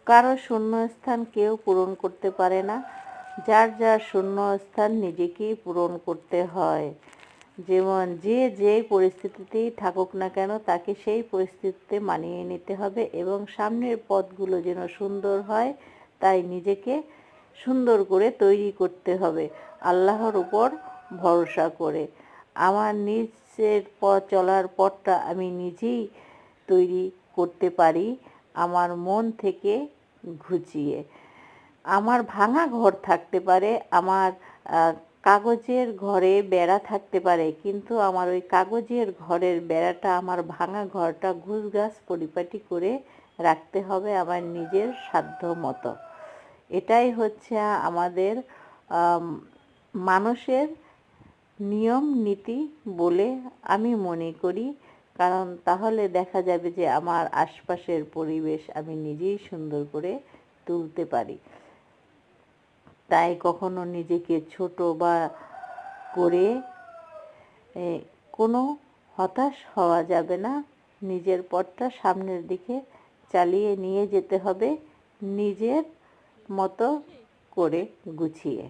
কারো শূন্যস্থান কেউ পূরণ করতে পারে না, যার যার শূন্যস্থান নিজেকেই পূরণ করতে হয়। যেমন যে যেই পরিস্থিতিতেই থাকুক না কেন তাকে সেই পরিস্থিতিতে মানিয়ে নিতে হবে এবং সামনের পথগুলো যেন সুন্দর হয় তাই নিজেকে সুন্দর করে তৈরি করতে হবে আল্লাহর উপর ভরসা করে। আমার নিজের পথ চলার পথটা আমি নিজেই তৈরি করতে পারি আমার মন থেকে ঘুচিয়ে। আমার ভাঙা ঘর থাকতে পারে, আমার কাগজের ঘরে বেড়া থাকতে পারে, কিন্তু আমার ওই কাগজের ঘরের বেড়াটা আমার ভাঙা ঘরটা গুছগাছ পরিপাটি করে রাখতে হবে আমার নিজের সাধ্য মতো। এটাই হচ্ছে আমাদের মানুষের নিয়ম নীতি বলে আমি মনে করি। কারণ তাহলে দেখা যাবে যে আমার আশপাশের পরিবেশ আমি নিজেই সুন্দর করে তুলতে পারি। তাই কখনো নিজেকে ছোট বা করে কোনো হতাশ হওয়া যাবে না। নিজের পথটা সামনের দিকে চালিয়ে নিয়ে যেতে হবে নিজের মতো করে গুছিয়ে।